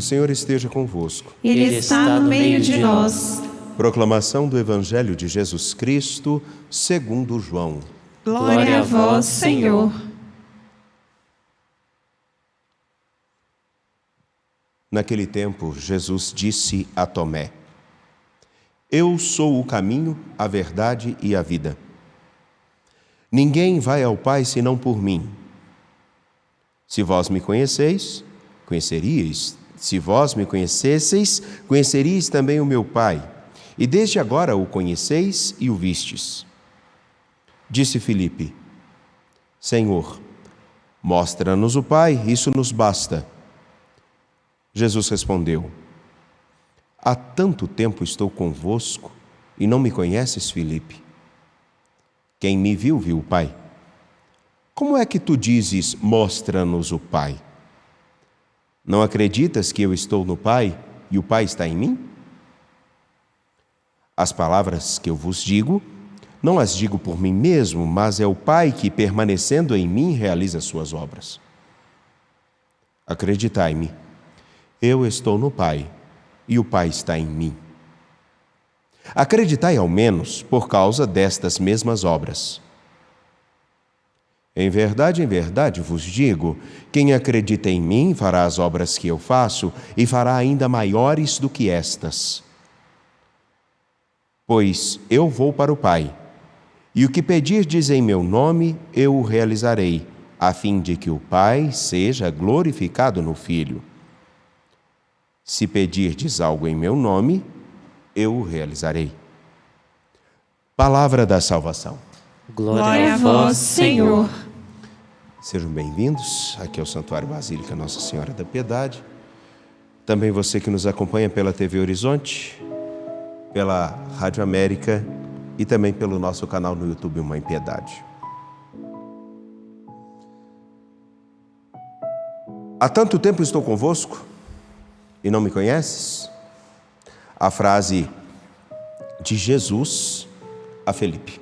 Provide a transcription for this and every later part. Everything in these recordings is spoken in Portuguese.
O Senhor esteja convosco. Ele está no meio de nós. Proclamação do Evangelho de Jesus Cristo, segundo João. Glória a vós, Senhor. Naquele tempo, Jesus disse a Tomé: Eu sou o caminho, a verdade e a vida. Ninguém vai ao Pai senão por mim. Se vós me conheceis, conheceríeis. Se vós me conhecesseis, conheceríeis também o meu Pai. E desde agora o conheceis e o vistes. Disse Filipe: Senhor, mostra-nos o Pai, isso nos basta. Jesus respondeu: Há tanto tempo estou convosco e não me conheces, Filipe? Quem me viu, viu o Pai. Como é que tu dizes, mostra-nos o Pai? Não acreditas que eu estou no Pai e o Pai está em mim? As palavras que eu vos digo, não as digo por mim mesmo, mas é o Pai que, permanecendo em mim, realiza suas obras. Acreditai-me, eu estou no Pai e o Pai está em mim. Acreditai ao menos por causa destas mesmas obras. Em verdade vos digo, quem acredita em mim fará as obras que eu faço e fará ainda maiores do que estas. Pois eu vou para o Pai, e o que pedirdes em meu nome, eu o realizarei, a fim de que o Pai seja glorificado no Filho. Se pedirdes algo em meu nome, eu o realizarei. Palavra da salvação. Glória a vós, Senhor. Sejam bem-vindos aqui ao Santuário Basílica Nossa Senhora da Piedade. Também você que nos acompanha pela TV Horizonte, pela Rádio América e também pelo nosso canal no YouTube Mãe Piedade. Há tanto tempo estou convosco e não me conheces? A frase de Jesus a Filipe.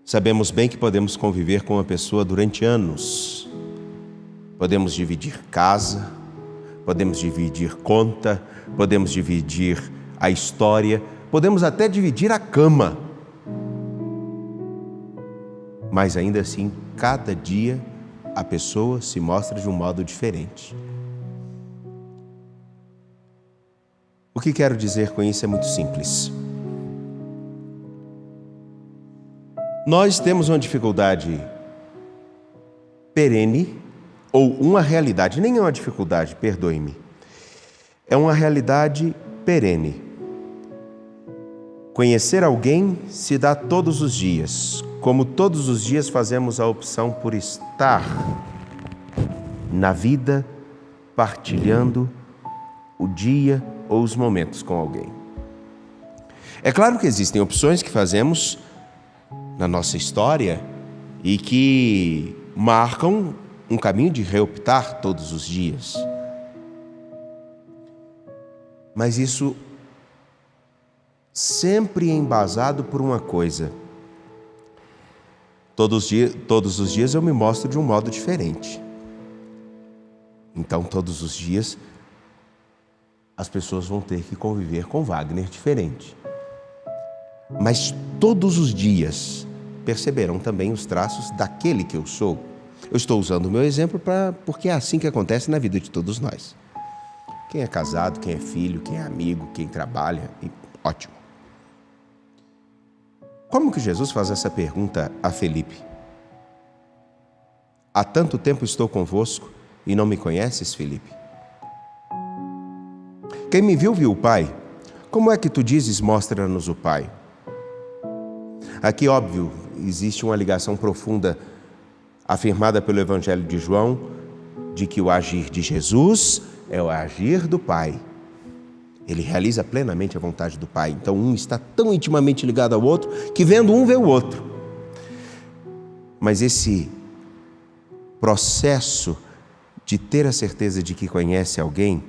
Sabemos bem que podemos conviver com uma pessoa durante anos. Podemos dividir casa, podemos dividir conta, podemos dividir a história, podemos até dividir a cama. Mas ainda assim, cada dia a pessoa se mostra de um modo diferente. O que quero dizer com isso é muito simples. Nós temos uma dificuldade perene, ou uma realidade, nem é uma dificuldade, perdoe-me, é uma realidade perene. Conhecer alguém se dá todos os dias, como todos os dias fazemos a opção por estar na vida, partilhando o dia ou os momentos com alguém. É claro que existem opções que fazemos na nossa história e que marcam um caminho de reoptar todos os dias. Mas isso sempre embasado por uma coisa. Todos os dias eu me mostro de um modo diferente. Então, todos os dias, as pessoas vão ter que conviver com Wagner diferente. Mas todos os dias perceberão também os traços daquele que eu sou. Eu estou usando o meu exemplo porque é assim que acontece na vida de todos nós. Quem é casado, quem é filho, quem é amigo, quem trabalha, ótimo. Como que Jesus faz essa pergunta a Filipe? Há tanto tempo estou convosco e não me conheces, Filipe? Quem me viu, viu o Pai. Como é que tu dizes, mostra-nos o Pai? Aqui, óbvio, existe uma ligação profunda afirmada pelo Evangelho de João, de que o agir de Jesus é o agir do Pai. Ele realiza plenamente a vontade do Pai. Então, um está tão intimamente ligado ao outro que vendo um vê o outro. Mas esse processo de ter a certeza de que conhece alguém,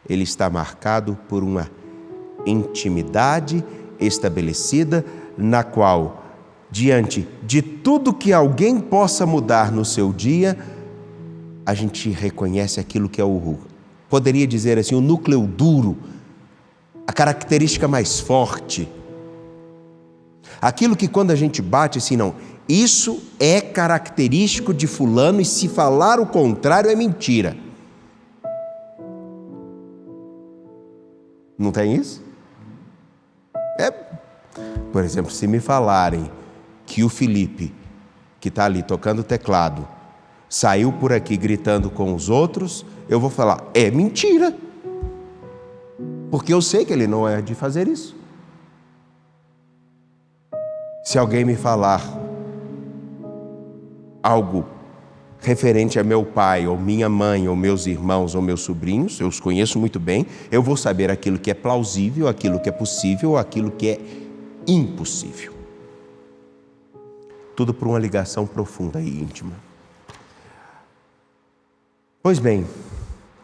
ele está marcado por uma intimidade estabelecida na qual, diante de tudo que alguém possa mudar no seu dia, a gente reconhece aquilo que é poderia dizer assim, o núcleo duro, a característica mais forte. Aquilo que quando a gente bate assim, não, isso é característico de fulano e se falar o contrário é mentira. Não tem isso? Por exemplo, se me falarem que o Felipe, que está ali tocando o teclado, saiu por aqui gritando com os outros, eu vou falar, é mentira. Porque eu sei que ele não é de fazer isso. Se alguém me falar algo referente a meu pai, ou minha mãe, ou meus irmãos, ou meus sobrinhos, eu os conheço muito bem, eu vou saber aquilo que é plausível, aquilo que é possível, aquilo que é impossível. Tudo por uma ligação profunda e íntima. Pois bem,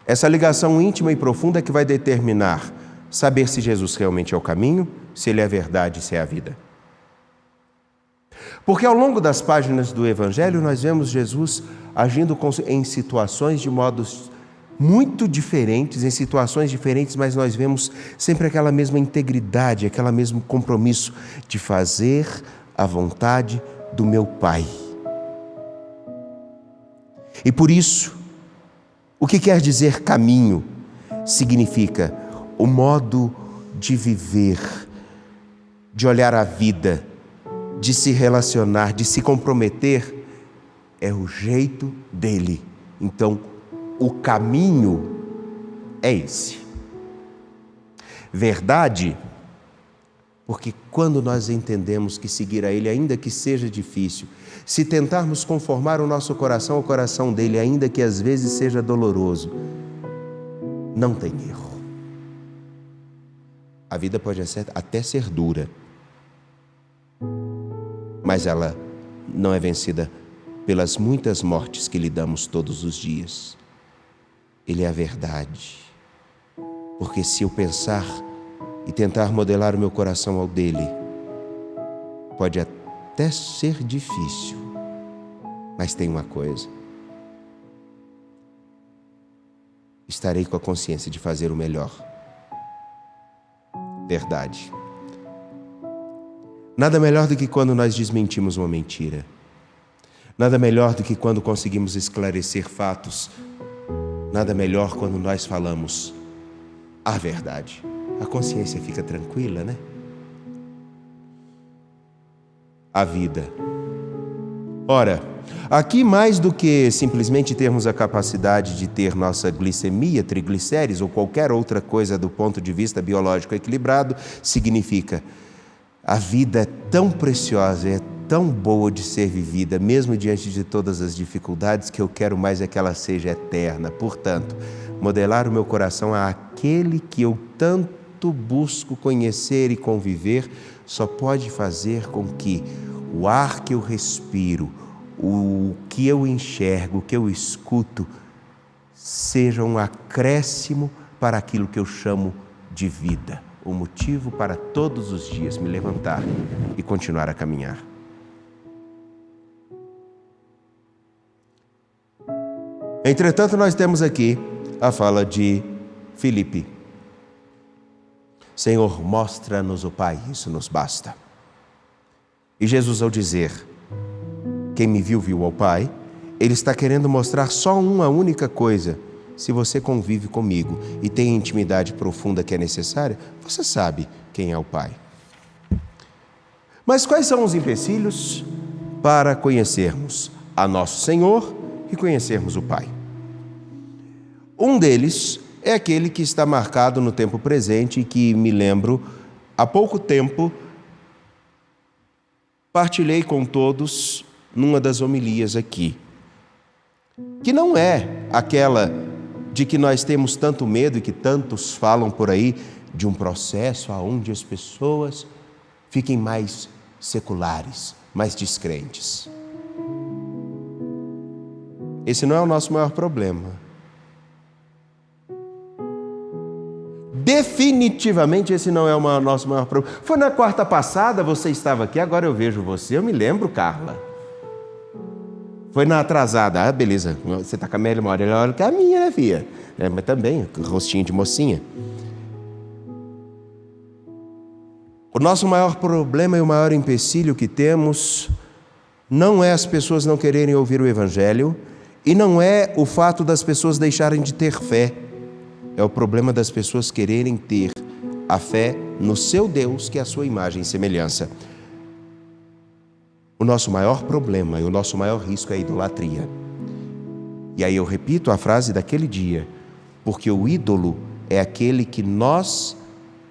essa ligação íntima e profunda é que vai determinar saber se Jesus realmente é o caminho, se Ele é a verdade, se é a vida. Porque ao longo das páginas do Evangelho nós vemos Jesus agindo em situações de modos muito diferentes, em situações diferentes, mas nós vemos sempre aquela mesma integridade, aquele mesmo compromisso de fazer a vontade do meu Pai. E por isso, o que quer dizer caminho? Significa o modo de viver, de olhar a vida, de se relacionar, de se comprometer, é o jeito dele. Então, o caminho é esse. Verdade, porque quando nós entendemos que seguir a Ele, ainda que seja difícil, se tentarmos conformar o nosso coração ao coração dele, ainda que às vezes seja doloroso, não tem erro. A vida pode até ser dura, mas ela não é vencida pelas muitas mortes que lhe damos todos os dias. Ele é a verdade. Porque se eu pensar e tentar modelar o meu coração ao dele, pode até ser difícil, mas tem uma coisa: estarei com a consciência de fazer o melhor. Verdade. Nada melhor do que quando nós desmentimos uma mentira. Nada melhor do que quando conseguimos esclarecer fatos. Nada melhor quando nós falamos a verdade. A consciência fica tranquila, né? A vida. Ora, aqui mais do que simplesmente termos a capacidade de ter nossa glicemia, triglicérides ou qualquer outra coisa do ponto de vista biológico equilibrado, significa a vida é tão preciosa, é tão boa de ser vivida, mesmo diante de todas as dificuldades, que eu quero mais é que ela seja eterna. Portanto, modelar o meu coração àquele que eu tanto busco conhecer e conviver, só pode fazer com que o ar que eu respiro, o que eu enxergo, o que eu escuto, seja um acréscimo para aquilo que eu chamo de vida. O motivo para todos os dias me levantar e continuar a caminhar. Entretanto, nós temos aqui a fala de Filipe. Senhor, mostra-nos o Pai, isso nos basta. E Jesus, ao dizer, quem me viu, viu ao Pai, Ele está querendo mostrar só uma única coisa. Se você convive comigo e tem a intimidade profunda que é necessária, você sabe quem é o Pai. Mas quais são os empecilhos para conhecermos a nosso Senhor e conhecermos o Pai? Um deles é aquele que está marcado no tempo presente e que me lembro, há pouco tempo, partilhei com todos numa das homilias aqui, que não é aquela de que nós temos tanto medo e que tantos falam por aí, de um processo onde as pessoas fiquem mais seculares, mais descrentes. Esse não é o nosso maior problema. Definitivamente esse não é o nosso maior problema. Foi na quarta passada, você estava aqui, agora eu vejo você, eu me lembro, Carla. Foi na atrasada. Ah, beleza. Você tá com a melhor hora que a minha, né, filha? Mas também, rostinho de mocinha. O nosso maior problema e o maior empecilho que temos não é as pessoas não quererem ouvir o Evangelho e não é o fato das pessoas deixarem de ter fé. É o problema das pessoas quererem ter a fé no seu Deus, que é a sua imagem e semelhança. O nosso maior problema e o nosso maior risco é a idolatria. E aí eu repito a frase daquele dia, porque o ídolo é aquele que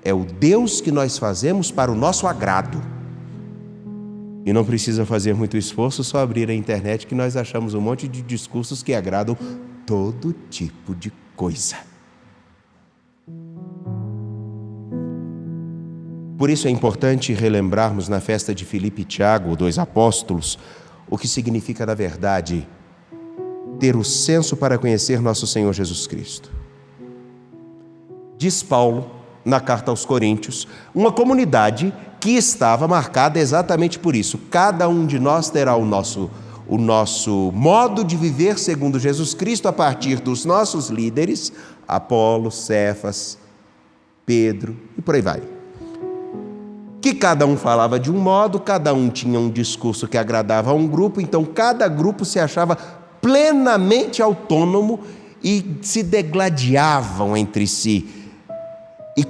é o Deus que nós fazemos para o nosso agrado. E não precisa fazer muito esforço, só abrir a internet que nós achamos um monte de discursos que agradam todo tipo de coisa. Por isso é importante relembrarmos na festa de Filipe e Tiago, 2 apóstolos, o que significa, na verdade, ter o senso para conhecer nosso Senhor Jesus Cristo. Diz Paulo, na carta aos Coríntios, uma comunidade que estava marcada exatamente por isso. Cada um de nós terá o nosso modo de viver segundo Jesus Cristo a partir dos nossos líderes, Apolo, Cefas, Pedro e por aí vai. Que cada um falava de um modo, cada um tinha um discurso que agradava a um grupo, então cada grupo se achava plenamente autônomo e se degladiavam entre si. E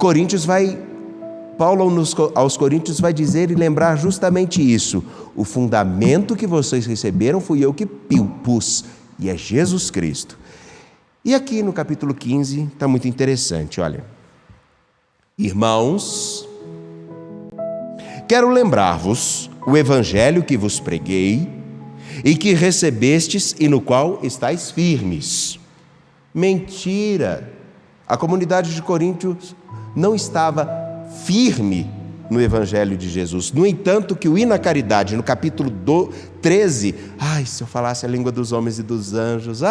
Paulo aos Coríntios vai dizer e lembrar justamente isso. O fundamento que vocês receberam fui eu que pus, e é Jesus Cristo. E aqui no capítulo 15 está muito interessante, olha. Irmãos, quero lembrar-vos o evangelho que vos preguei e que recebestes e no qual estáis firmes. Mentira! A comunidade de Coríntios não estava firme no evangelho de Jesus. No entanto, que o ir na caridade, no capítulo 13, se eu falasse a língua dos homens e dos anjos,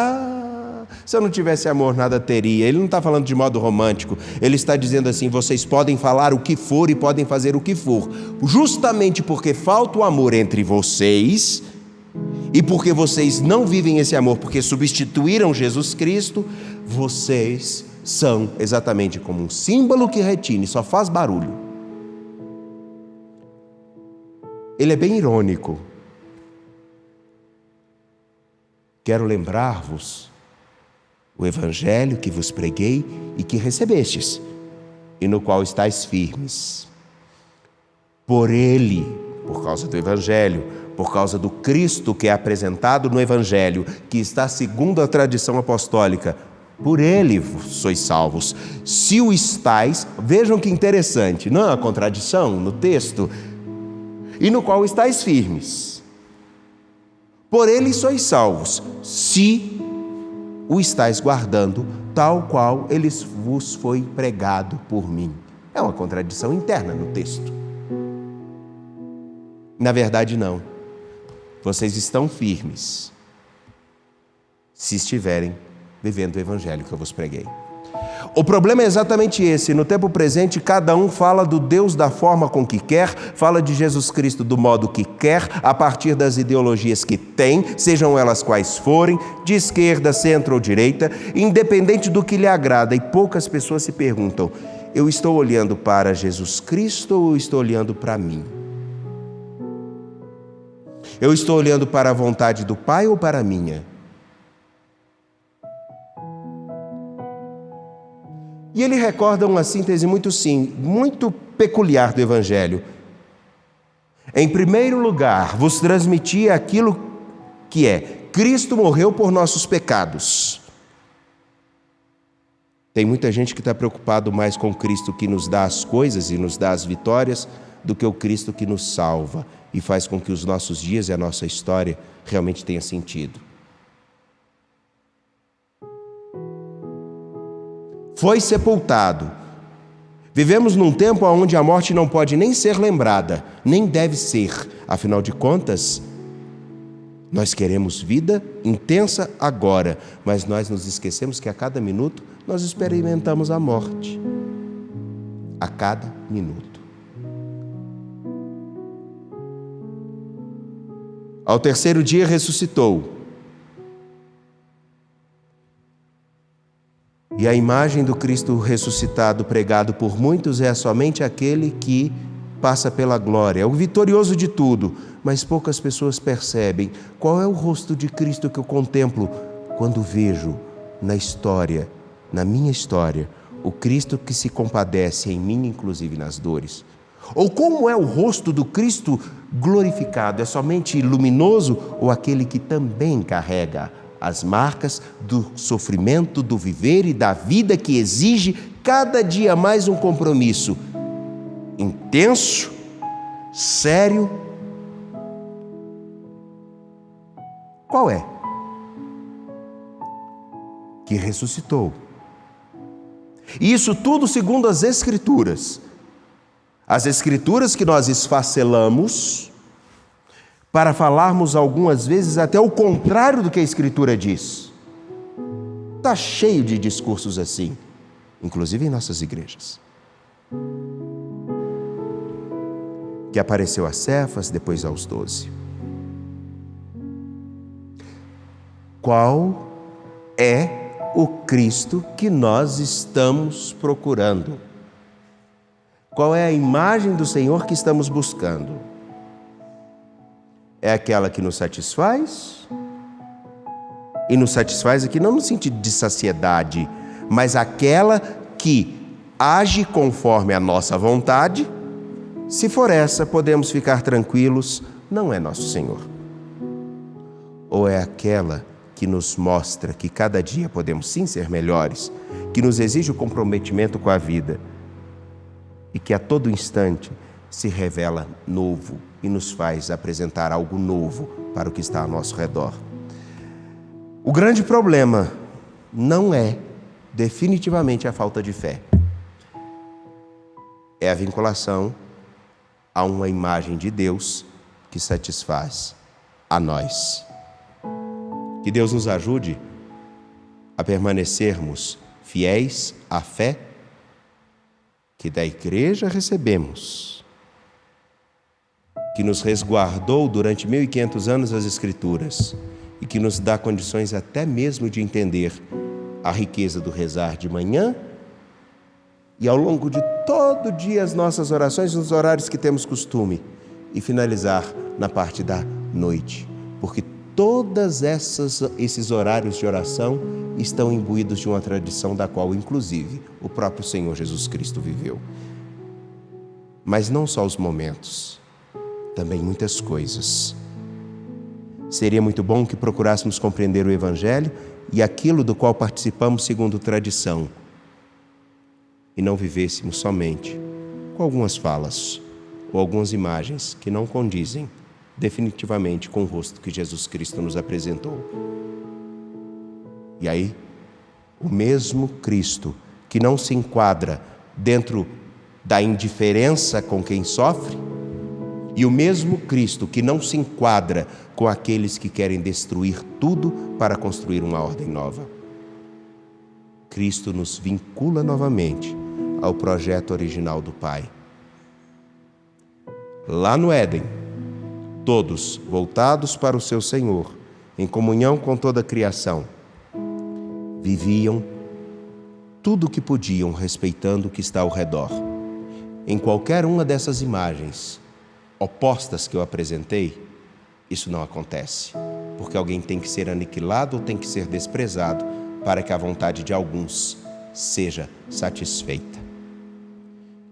se eu não tivesse amor, nada teria. Ele não está falando de modo romântico, ele está dizendo assim, vocês podem falar o que for e podem fazer o que for, justamente porque falta o amor entre vocês, e porque vocês não vivem esse amor, porque substituíram Jesus Cristo, vocês são exatamente como um símbolo que retine, só faz barulho. Ele é bem irônico. Quero lembrar-vos o evangelho que vos preguei e que recebestes, e no qual estáis firmes. Por ele, por causa do evangelho, por causa do Cristo que é apresentado no evangelho, que está segundo a tradição apostólica, por ele sois salvos. Se o estáis, vejam que interessante, não é uma contradição no texto? E no qual estáis firmes. Por ele sois salvos, se o estáis guardando, tal qual ele vos foi pregado por mim. É uma contradição interna no texto. Na verdade, não. Vocês estão firmes se estiverem vivendo o evangelho que eu vos preguei. O problema é exatamente esse. No tempo presente, cada um fala do Deus da forma com que quer, fala de Jesus Cristo do modo que quer, a partir das ideologias que tem, sejam elas quais forem, de esquerda, centro ou direita, independente do que lhe agrada. E poucas pessoas se perguntam, eu estou olhando para Jesus Cristo ou estou olhando para mim? Eu estou olhando para a vontade do Pai ou para a minha? E ele recorda uma síntese muito peculiar do Evangelho. Em primeiro lugar, vos transmiti aquilo que é: Cristo morreu por nossos pecados. Tem muita gente que está preocupado mais com o Cristo que nos dá as coisas e nos dá as vitórias do que o Cristo que nos salva e faz com que os nossos dias e a nossa história realmente tenha sentido. Foi sepultado. Vivemos num tempo onde a morte não pode nem ser lembrada, nem deve ser. Afinal de contas, nós queremos vida intensa agora, mas nós nos esquecemos que a cada minuto nós experimentamos a morte. A cada minuto. Ao terceiro dia ressuscitou. E a imagem do Cristo ressuscitado pregado por muitos é somente aquele que passa pela glória, é o vitorioso de tudo, mas poucas pessoas percebem qual é o rosto de Cristo que eu contemplo quando vejo na história, na minha história, o Cristo que se compadece em mim, inclusive nas dores. Ou como é o rosto do Cristo glorificado? É somente luminoso ou aquele que também carrega as marcas do sofrimento, do viver e da vida que exige cada dia mais um compromisso intenso, sério? Qual é? Que ressuscitou. E isso tudo segundo as Escrituras. As Escrituras que nós esfacelamos para falarmos algumas vezes até o contrário do que a Escritura diz. Está cheio de discursos assim, inclusive em nossas igrejas. Que apareceu a Cefas, depois aos 12. Qual é o Cristo que nós estamos procurando? Qual é a imagem do Senhor que estamos buscando? É aquela que nos satisfaz? E nos satisfaz aqui não no sentido de saciedade, mas aquela que age conforme a nossa vontade? Se for essa, podemos ficar tranquilos, não é nosso Senhor. Ou é aquela que nos mostra que cada dia podemos sim ser melhores, que nos exige o comprometimento com a vida e que a todo instante se revela novo e nos faz apresentar algo novo para o que está ao nosso redor. O grande problema não é definitivamente a falta de fé. É a vinculação a uma imagem de Deus que satisfaz a nós. Que Deus nos ajude a permanecermos fiéis à fé que da igreja recebemos, que nos resguardou durante 1500 anos as Escrituras e que nos dá condições até mesmo de entender a riqueza do rezar de manhã e ao longo de todo dia as nossas orações nos horários que temos costume e finalizar na parte da noite, porque todos esses horários de oração estão imbuídos de uma tradição da qual, inclusive, o próprio Senhor Jesus Cristo viveu. Mas não só os momentos, também muitas coisas. Seria muito bom que procurássemos compreender o Evangelho e aquilo do qual participamos segundo tradição, e não vivêssemos somente com algumas falas ou algumas imagens que não condizem definitivamente com o rosto que Jesus Cristo nos apresentou. E aí, o mesmo Cristo que não se enquadra dentro da indiferença com quem sofre, e o mesmo Cristo que não se enquadra com aqueles que querem destruir tudo para construir uma ordem nova. Cristo nos vincula novamente ao projeto original do Pai. Lá no Éden, todos voltados para o seu Senhor, em comunhão com toda a criação, viviam tudo o que podiam, respeitando o que está ao redor. Em qualquer uma dessas imagens opostas que eu apresentei, isso não acontece, porque alguém tem que ser aniquilado ou tem que ser desprezado para que a vontade de alguns seja satisfeita.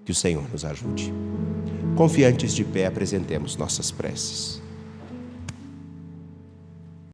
Que o Senhor nos ajude. Confiantes de pé, apresentemos nossas preces.